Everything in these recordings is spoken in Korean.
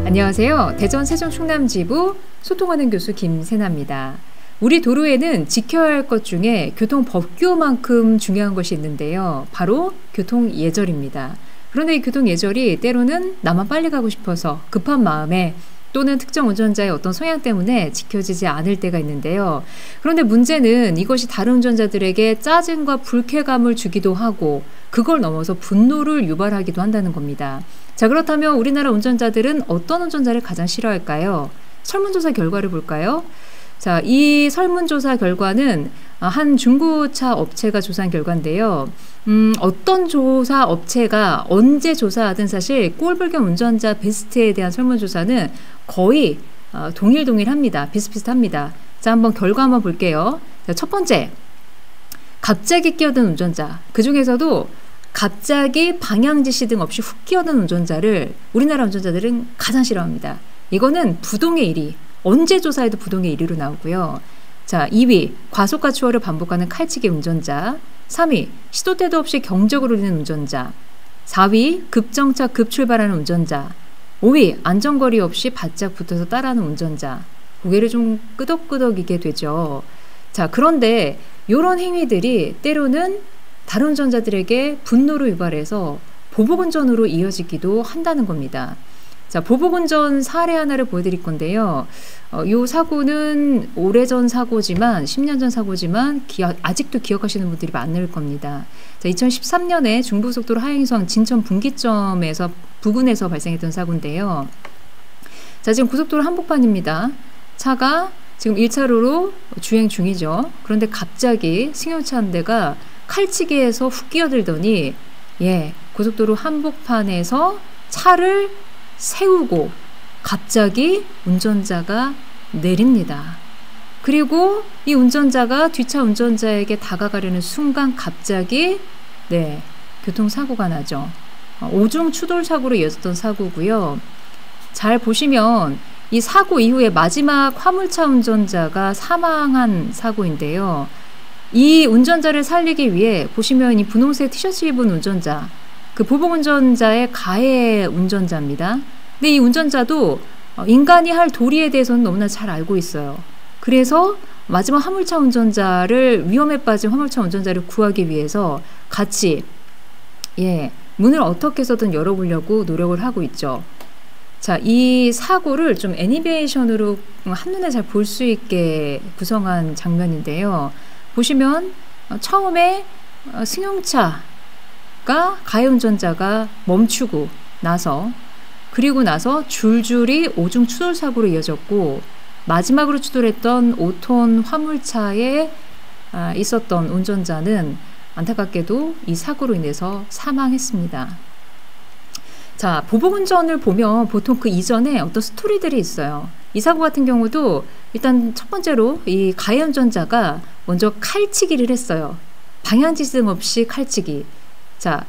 안녕하세요. 대전 세종 충남지부 소통하는 교수 김세나입니다. 우리 도로에는 지켜야 할 것 중에 교통법규만큼 중요한 것이 있는데요. 바로 교통예절입니다. 그런데 이 교통예절이 때로는 나만 빨리 가고 싶어서 급한 마음에 또는 특정 운전자의 어떤 성향 때문에 지켜지지 않을 때가 있는데요. 그런데 문제는 이것이 다른 운전자들에게 짜증과 불쾌감을 주기도 하고 그걸 넘어서 분노를 유발하기도 한다는 겁니다. 자, 그렇다면 우리나라 운전자들은 어떤 운전자를 가장 싫어할까요? 설문조사 결과를 볼까요? 자, 이 설문조사 결과는 한 중고차 업체가 조사한 결과인데요. 어떤 조사 업체가 언제 조사하든 사실 꼴불견 운전자 베스트에 대한 설문조사는 거의 동일합니다. 비슷비슷합니다. 자, 한번 결과 한번 볼게요. 자, 첫 번째, 갑자기 끼어든 운전자. 그 중에서도 갑자기 방향 지시 등 없이 훅 끼어든 운전자를 우리나라 운전자들은 가장 싫어합니다. 이거는 부동의 1위. 언제 조사해도 부동의 1위로 나오고요. 자, 2위, 과속과 추월을 반복하는 칼치기 운전자. 3위, 시도 때도 없이 경적을 울리는 운전자. 4위, 급정차 급출발하는 운전자. 5위, 안전거리 없이 바짝 붙어서 따라하는 운전자. 고개를 좀 끄덕끄덕이게 되죠. 자, 그런데 이런 행위들이 때로는 다른 운전자들에게 분노를 유발해서 보복운전으로 이어지기도 한다는 겁니다. 자, 보복운전 사례 하나를 보여드릴 건데요. 이 사고는 오래전 사고지만 10년 전 사고지만 아직도 기억하시는 분들이 많을 겁니다. 자, 2013년에 중부고속도로 하행선 진천 분기점에서 부근에서 발생했던 사고인데요. 자, 지금 고속도로 한복판입니다. 차가 지금 1차로로 주행 중이죠. 그런데 갑자기 승용차 한 대가 칼치기에서 훅 끼어들더니 고속도로 한복판에서 차를 세우고 갑자기 운전자가 내립니다. 그리고 이 운전자가 뒷차 운전자에게 다가가려는 순간 갑자기 교통사고가 나죠. 오중 추돌 사고로 이어졌던 사고고요. 잘 보시면 이 사고 이후에 마지막 화물차 운전자가 사망한 사고인데요. 이 운전자를 살리기 위해 보시면 이 분홍색 티셔츠 입은 운전자, 그 보복운전자의 가해 운전자입니다. 근데 이 운전자도 인간이 할 도리에 대해서는 너무나 잘 알고 있어요. 그래서 마지막 화물차 운전자를 위험에 빠진 화물차 운전자를 구하기 위해서 같이 문을 어떻게 해서든 열어보려고 노력을 하고 있죠. 자, 이 사고를 좀 애니메이션으로 한눈에 잘 볼 수 있게 구성한 장면인데요. 보시면 처음에 승용차가 가해 운전자가 멈추고 나서 그리고 나서 줄줄이 오중 추돌 사고로 이어졌고 마지막으로 추돌했던 5톤 화물차에 있었던 운전자는 안타깝게도 이 사고로 인해서 사망했습니다. 자, 보복운전을 보면 보통 그 이전에 어떤 스토리들이 있어요. 이 사고 같은 경우도 일단 첫 번째로 이 가해 운전자가 먼저 칼치기를 했어요. 방향지승 없이 칼치기. 자,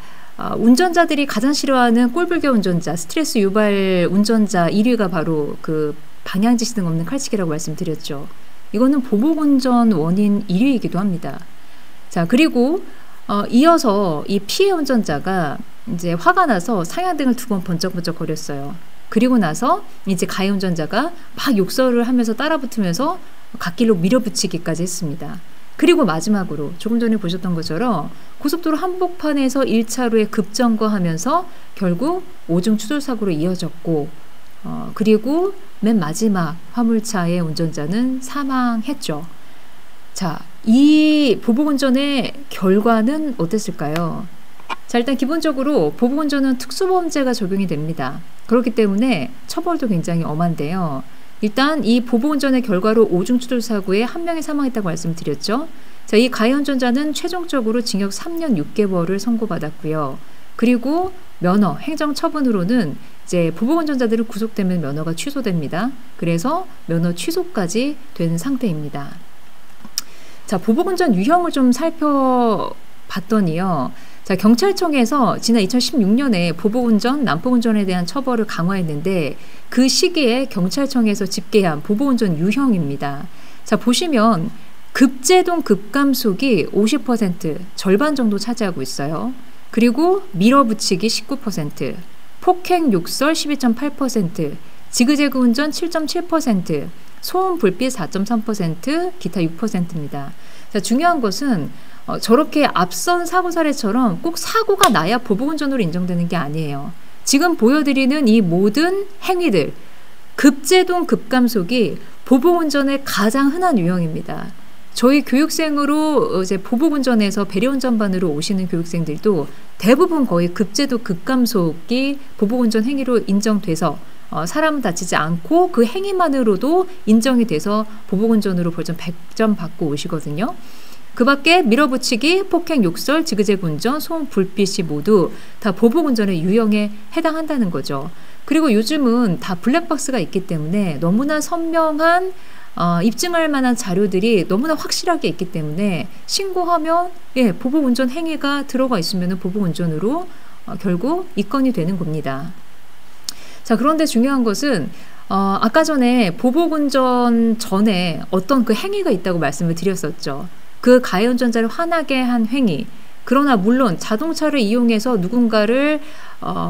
운전자들이 가장 싫어하는 꼴불견 운전자, 스트레스 유발 운전자 1위가 바로 그 방향지시등 없는 칼치기라고 말씀드렸죠. 이거는 보복운전 원인 1위이기도 합니다. 자, 그리고 이어서 이 피해 운전자가 이제 화가 나서 상향등을 2번 번쩍번쩍 거렸어요. 그리고 나서 이제 가해 운전자가 막 욕설을 하면서 따라붙으면서 갓길로 밀어붙이기까지 했습니다. 그리고 마지막으로 조금 전에 보셨던 것처럼 고속도로 한복판에서 1차로에 급정거하면서 결국 오중 추돌 사고로 이어졌고 그리고 맨 마지막 화물차의 운전자는 사망했죠. 자, 이 보복운전의 결과는 어땠을까요? 자, 일단 기본적으로 보복운전은 특수범죄가 적용이 됩니다. 그렇기 때문에 처벌도 굉장히 엄한데요. 일단 이 보복운전의 결과로 오중 추돌 사고에 한 명이 사망했다고 말씀드렸죠. 자, 이 가해 운전자는 최종적으로 징역 3년 6개월을 선고받았고요. 그리고 면허, 행정처분으로는 이제 보복운전자들은 구속되면 면허가 취소됩니다. 그래서 면허 취소까지 된 상태입니다. 자, 보복운전 유형을 좀 살펴봤더니요. 자, 경찰청에서 지난 2016년에 보복운전, 난폭운전에 대한 처벌을 강화했는데 그 시기에 경찰청에서 집계한 보복운전 유형입니다. 자, 보시면 급제동 급감속이 50%, 절반 정도 차지하고 있어요. 그리고 밀어붙이기 19%, 폭행 욕설 12.8%, 지그재그 운전 7.7%, 소음 불빛 4.3%, 기타 6%입니다. 자, 중요한 것은 저렇게 앞선 사고 사례처럼 꼭 사고가 나야 보복운전으로 인정되는 게 아니에요. 지금 보여드리는 이 모든 행위들, 급제동 급감속이 보복운전의 가장 흔한 유형입니다. 저희 교육생으로 이제 보복운전에서 배려운전반으로 오시는 교육생들도 대부분 거의 급제도 급감속이 보복운전 행위로 인정돼서 사람은 다치지 않고 그 행위만으로도 인정이 돼서 보복운전으로 벌점 100점 받고 오시거든요. 그 밖에 밀어붙이기, 폭행, 욕설, 지그재그 운전, 소음, 불빛이 모두 다 보복운전의 유형에 해당한다는 거죠. 그리고 요즘은 다 블랙박스가 있기 때문에 너무나 선명한 입증할 만한 자료들이 너무나 확실하게 있기 때문에 신고하면 보복운전 행위가 들어가 있으면 보복운전으로 결국 입건이 되는 겁니다. 자, 그런데 중요한 것은 아까 전에 보복운전 전에 어떤 그 행위가 있다고 말씀을 드렸었죠. 그 가해운전자를 화나게 한 행위. 그러나 물론 자동차를 이용해서 누군가를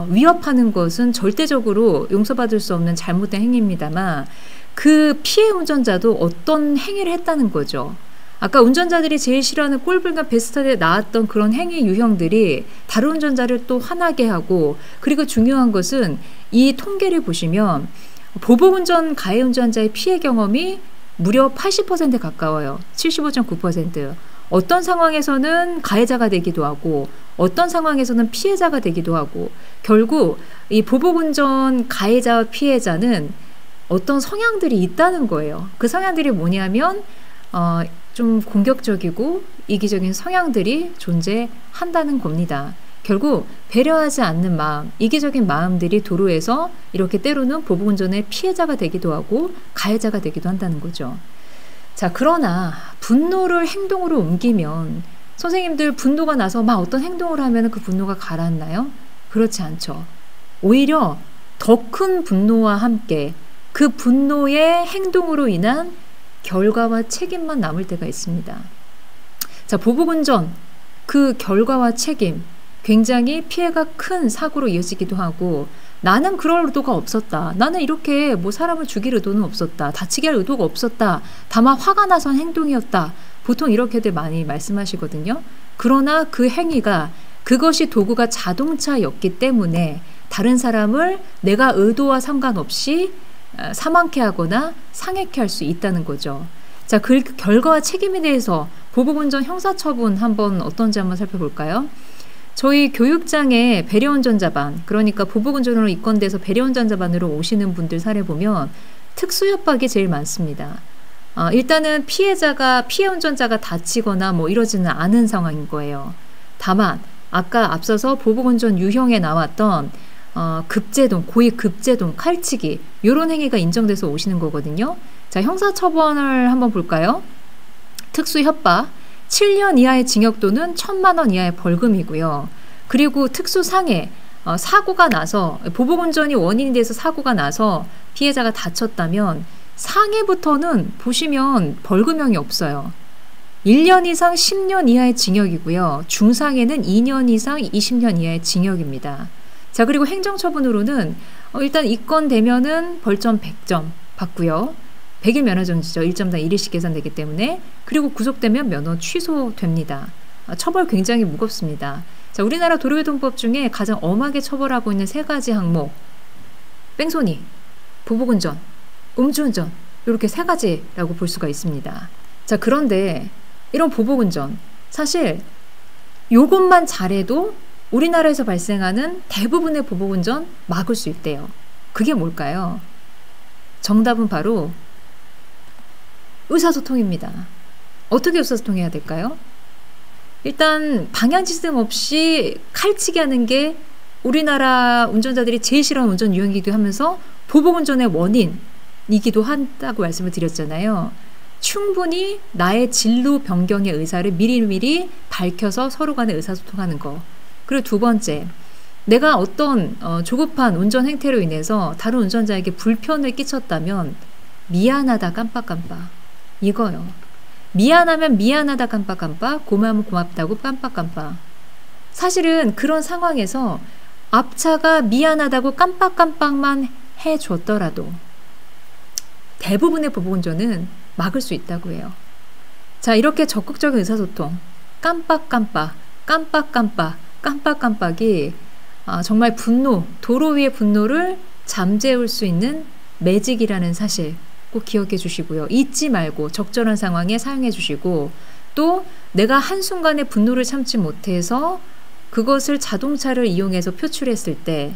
위협하는 것은 절대적으로 용서받을 수 없는 잘못된 행위입니다만 그 피해 운전자도 어떤 행위를 했다는 거죠. 아까 운전자들이 제일 싫어하는 꼴불견 베스트에 나왔던 그런 행위 유형들이 다른 운전자를 또 화나게 하고, 그리고 중요한 것은 이 통계를 보시면 보복운전 가해 운전자의 피해 경험이 무려 80%에 가까워요. 75.9%. 어떤 상황에서는 가해자가 되기도 하고 어떤 상황에서는 피해자가 되기도 하고, 결국 이 보복운전 가해자와 피해자는 어떤 성향들이 있다는 거예요. 그 성향들이 뭐냐면 좀 공격적이고 이기적인 성향들이 존재한다는 겁니다. 결국 배려하지 않는 마음, 이기적인 마음들이 도로에서 이렇게 때로는 보복운전의 피해자가 되기도 하고 가해자가 되기도 한다는 거죠. 자, 그러나 분노를 행동으로 옮기면 선생님들 분노가 나서 막 어떤 행동을 하면 그 분노가 가라앉나요? 그렇지 않죠. 오히려 더 큰 분노와 함께 그 분노의 행동으로 인한 결과와 책임만 남을 때가 있습니다. 자, 보복운전 그 결과와 책임, 굉장히 피해가 큰 사고로 이어지기도 하고, 나는 그럴 의도가 없었다. 나는 이렇게 뭐 사람을 죽일 의도는 없었다. 다치게 할 의도가 없었다. 다만 화가 나서 한 행동이었다. 보통 이렇게들 많이 말씀하시거든요. 그러나 그 행위가 그것이 도구가 자동차였기 때문에 다른 사람을 내가 의도와 상관없이 사망케 하거나 상해케 할 수 있다는 거죠. 자, 그 결과와 책임에 대해서 보복운전 형사처분 한번 어떤지 한번 살펴볼까요? 저희 교육장에 배려운전자반, 그러니까 보복운전으로 입건돼서 배려운전자반으로 오시는 분들 사례 보면 특수협박이 제일 많습니다. 일단은 피해 운전자가 다치거나 뭐 이러지는 않은 상황인 거예요. 다만 아까 앞서서 보복운전 유형에 나왔던 급제동, 고의 급제동, 칼치기 이런 행위가 인정돼서 오시는 거거든요. 자, 형사처벌을 한번 볼까요? 특수협박 7년 이하의 징역 또는 1,000만 원 이하의 벌금이고요. 그리고 특수상해, 사고가 나서 보복운전이 원인이 돼서 사고가 나서 피해자가 다쳤다면 상해부터는 보시면 벌금형이 없어요. 1년 이상 10년 이하의 징역이고요. 중상해는 2년 이상 20년 이하의 징역입니다. 자, 그리고 행정처분으로는 일단 입건되면은 벌점 100점 받고요. 100일 면허정지죠. 1점당 1일씩 계산되기 때문에. 그리고 구속되면 면허 취소됩니다. 처벌 굉장히 무겁습니다. 자, 우리나라 도로교통법 중에 가장 엄하게 처벌하고 있는 3가지 항목, 뺑소니, 보복운전, 음주운전, 이렇게 3가지라고 볼 수가 있습니다. 자, 그런데 이런 보복운전, 사실 요것만 잘해도 우리나라에서 발생하는 대부분의 보복운전 막을 수 있대요. 그게 뭘까요? 정답은 바로 의사소통입니다. 어떻게 의사소통해야 될까요? 일단 방향지등 없이 칼치기 하는 게 우리나라 운전자들이 제일 싫어하는 운전 유형이기도 하면서 보복운전의 원인이기도 한다고 말씀을 드렸잖아요. 충분히 나의 진로 변경의 의사를 미리미리 밝혀서 서로 간에 의사소통하는 거. 그리고 2번째, 내가 어떤 조급한 운전 행태로 인해서 다른 운전자에게 불편을 끼쳤다면 미안하다 깜빡깜빡, 이거요. 미안하면 미안하다 깜빡깜빡, 고마우면 고맙다고 깜빡깜빡. 사실은 그런 상황에서 앞차가 미안하다고 깜빡깜빡만 해줬더라도 대부분의 보건조는 막을 수 있다고 해요. 자, 이렇게 적극적인 의사소통, 깜빡깜빡이 정말 분노, 도로 위의 분노를 잠재울 수 있는 매직이라는 사실 꼭 기억해 주시고요. 잊지 말고 적절한 상황에 사용해 주시고, 또 내가 한순간에 분노를 참지 못해서 그것을 자동차를 이용해서 표출했을 때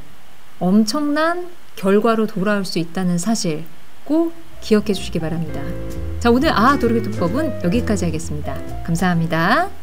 엄청난 결과로 돌아올 수 있다는 사실 꼭 기억해 주시기 바랍니다. 자, 오늘 도로교통법은 여기까지 하겠습니다. 감사합니다.